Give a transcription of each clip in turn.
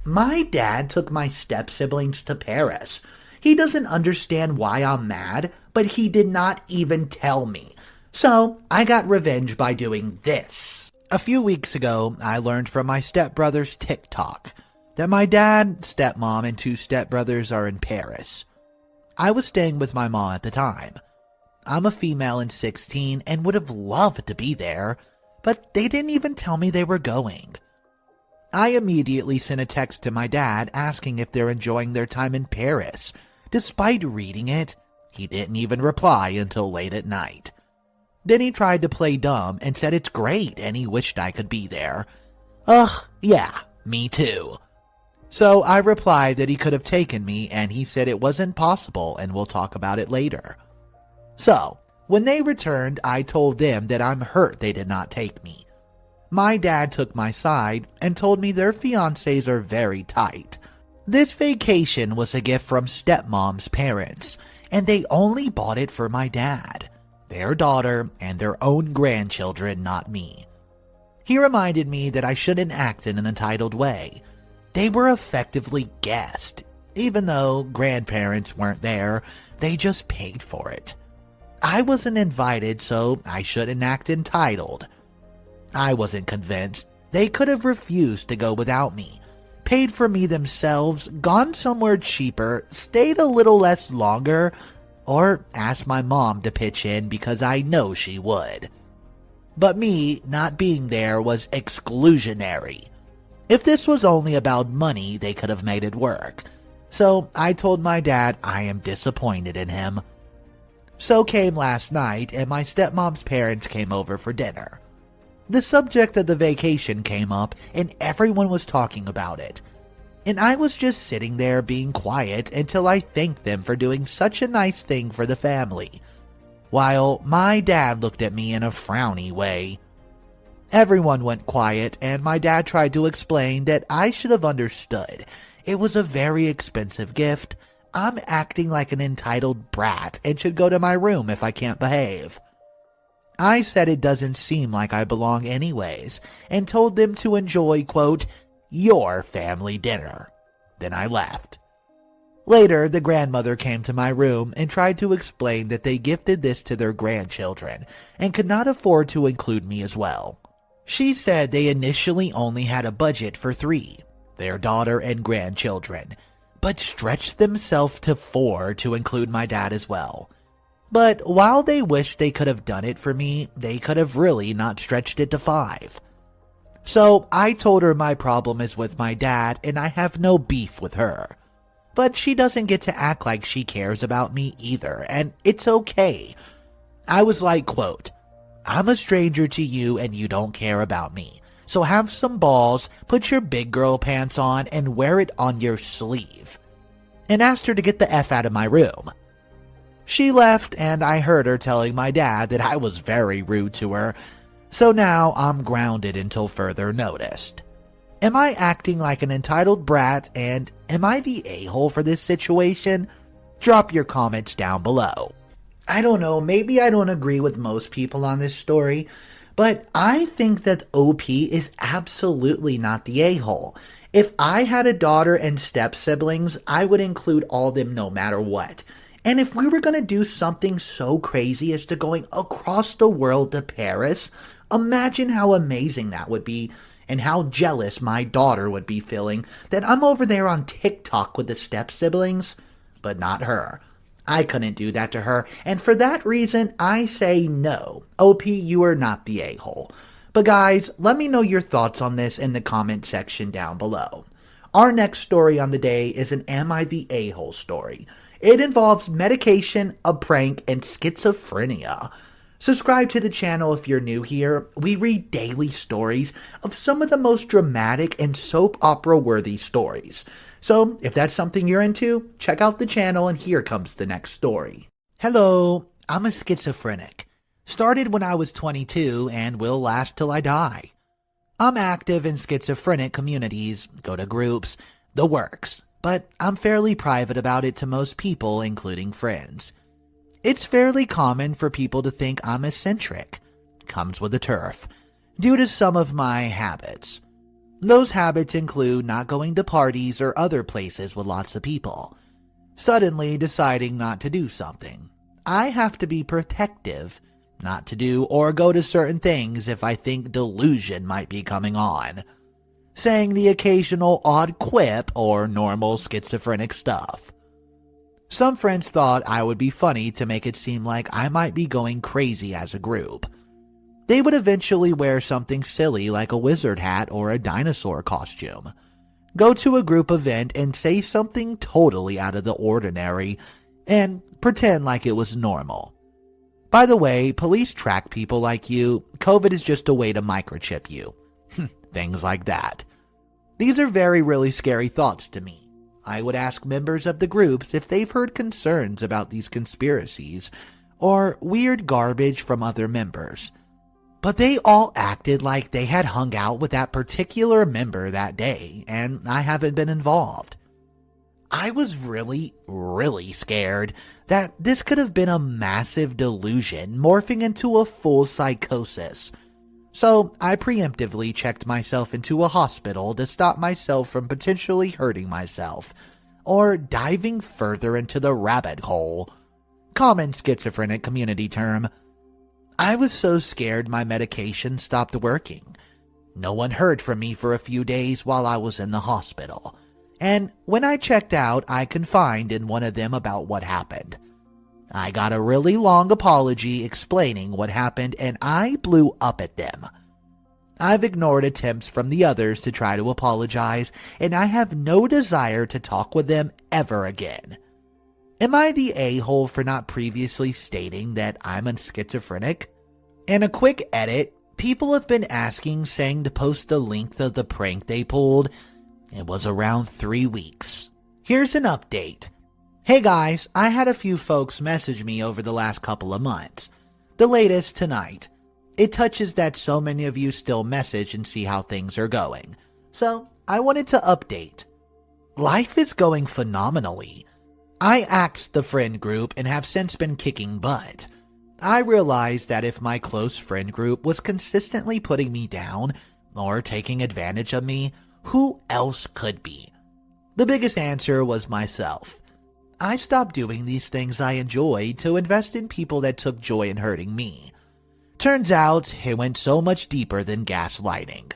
My dad took my step-siblings to Paris. He doesn't understand why I'm mad, but he did not even tell me. So, I got revenge by doing this. A few weeks ago, I learned from my stepbrother's TikTok that my dad, stepmom, and 2 stepbrothers are in Paris. I was staying with my mom at the time. I'm a female and 16 and would have loved to be there, but they didn't even tell me they were going. I immediately sent a text to my dad asking if they're enjoying their time in Paris. Despite reading it, he didn't even reply until late at night. Then he tried to play dumb and said it's great and he wished I could be there. Ugh, yeah, me too. So I replied that he could have taken me and he said it wasn't possible and we'll talk about it later. So, when they returned, I told them that I'm hurt they did not take me. My dad took my side and told me their fiancés are very tight. This vacation was a gift from stepmom's parents, and they only bought it for my dad, their daughter, and their own grandchildren, not me. He reminded me that I shouldn't act in an entitled way. They were effectively guests. Even though grandparents weren't there, they just paid for it. I wasn't invited, so I shouldn't act entitled. I wasn't convinced. They could have refused to go without me, paid for me themselves, gone somewhere cheaper, stayed a little less longer, or asked my mom to pitch in because I know she would. But me not being there was exclusionary. If this was only about money, they could have made it work. So I told my dad I am disappointed in him. So came last night, and my stepmom's parents came over for dinner. The subject of the vacation came up, and everyone was talking about it. And I was just sitting there being quiet until I thanked them for doing such a nice thing for the family, while my dad looked at me in a frowny way. Everyone went quiet, and my dad tried to explain that I should have understood. It was a very expensive gift. I'm acting like an entitled brat and should go to my room if I can't behave. I said it doesn't seem like I belong anyways, and told them to enjoy, quote, your family dinner. Then I left. Later, the grandmother came to my room and tried to explain that they gifted this to their grandchildren and could not afford to include me as well. She said they initially only had a budget for 3, their daughter and grandchildren, but stretched themselves to 4 to include my dad as well. But while they wished they could have done it for me, they could have really not stretched it to 5. So I told her my problem is with my dad and I have no beef with her. But she doesn't get to act like she cares about me either, and it's okay. I was like, quote, I'm a stranger to you and you don't care about me. So have some balls, put your big girl pants on, and wear it on your sleeve. And asked her to get the F out of my room. She left, and I heard her telling my dad that I was very rude to her. So now I'm grounded until further notice. Am I acting like an entitled brat, and am I the a-hole for this situation? Drop your comments down below. I don't know, maybe I don't agree with most people on this story, but I think that OP is absolutely not the a-hole. If I had a daughter and step-siblings, I would include all of them no matter what. And if we were going to do something so crazy as to going across the world to Paris, imagine how amazing that would be and how jealous my daughter would be feeling that I'm over there on TikTok with the step-siblings, but not her. I couldn't do that to her, and for that reason, I say no. OP, you are not the a-hole. But guys, let me know your thoughts on this in the comment section down below. Our next story on the day is an Am I the A-hole story. It involves medication, a prank, and schizophrenia. Subscribe to the channel if you're new here. We read daily stories of some of the most dramatic and soap opera worthy stories. So if that's something you're into, check out the channel and here comes the next story. Hello, I'm a schizophrenic. Started when I was 22 and will last till I die. I'm active in schizophrenic communities, go to groups, the works, but I'm fairly private about it to most people, including friends. It's fairly common for people to think I'm eccentric. Comes with the turf, due to some of my habits. Those habits include not going to parties or other places with lots of people. Suddenly deciding not to do something. I have to be protective not to do or go to certain things if I think delusion might be coming on. Saying the occasional odd quip or normal schizophrenic stuff. Some friends thought I would be funny to make it seem like I might be going crazy as a group. They would eventually wear something silly like a wizard hat or a dinosaur costume. Go to a group event and say something totally out of the ordinary and pretend like it was normal. By the way, police track people like you. COVID is just a way to microchip you. Things like that. These are really scary thoughts to me. I would ask members of the groups if they've heard concerns about these conspiracies or weird garbage from other members. But they all acted like they had hung out with that particular member that day, and I haven't been involved. I was really scared that this could have been a massive delusion morphing into a full psychosis. So I preemptively checked myself into a hospital to stop myself from potentially hurting myself or diving further into the rabbit hole. Common schizophrenic community term. I was so scared my medication stopped working. No one heard from me for a few days while I was in the hospital. And when I checked out, I confided in one of them about what happened. I got a really long apology explaining what happened, and I blew up at them. I've ignored attempts from the others to try to apologize, and I have no desire to talk with them ever again. Am I the a-hole for not previously stating that I'm a schizophrenic? And a quick edit, people have been saying to post the length of the prank they pulled. It was around 3 weeks. Here's an update. Hey guys, I had a few folks message me over the last couple of months. The latest tonight. It touches that so many of you still message and see how things are going. So, I wanted to update. Life is going phenomenally. I axed the friend group and have since been kicking butt. I realized that if my close friend group was consistently putting me down or taking advantage of me, who else could be? The biggest answer was myself. I stopped doing these things I enjoyed to invest in people that took joy in hurting me. Turns out, it went so much deeper than gaslighting.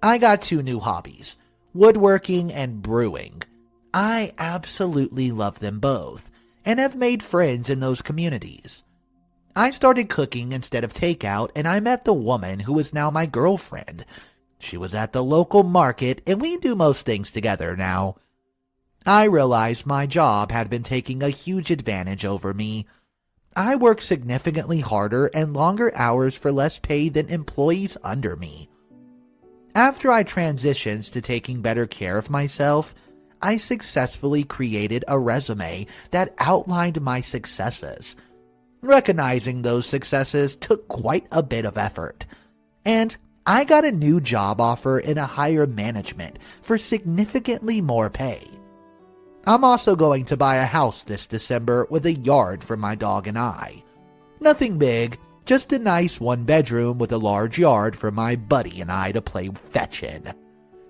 I got 2 new hobbies, woodworking and brewing. I absolutely love them both, and have made friends in those communities. I started cooking instead of takeout, and I met the woman who is now my girlfriend. She was at the local market, and we do most things together now. I realized my job had been taking a huge advantage over me. I work significantly harder and longer hours for less pay than employees under me. After I transitioned to taking better care of myself, I successfully created a resume that outlined my successes. Recognizing those successes took quite a bit of effort, and I got a new job offer in a higher management for significantly more pay. I'm also going to buy a house this December with a yard for my dog and I. Nothing big, just a nice 1-bedroom with a large yard for my buddy and I to play fetch in.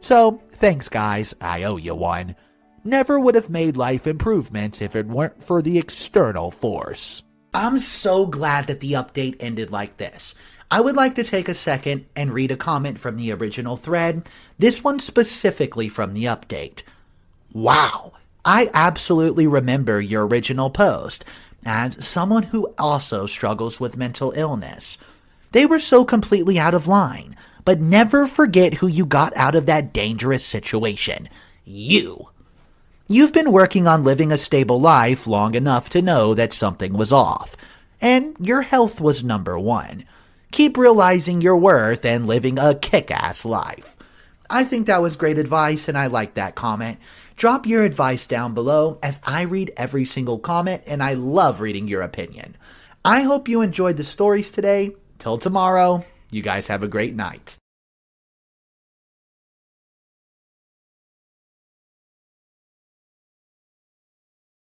So, thanks guys, I owe you one. Never would have made life improvements if it weren't for the external force. I'm so glad that the update ended like this. I would like to take a second and read a comment from the original thread, this one specifically from the update. Wow, I absolutely remember your original post, as someone who also struggles with mental illness. They were so completely out of line, but never forget who you got out of that dangerous situation. You. You've been working on living a stable life long enough to know that something was off, and your health was number one. Keep realizing your worth and living a kick-ass life. I think that was great advice, and I like that comment. Drop your advice down below, as I read every single comment, and I love reading your opinion. I hope you enjoyed the stories today. Till tomorrow, you guys have a great night.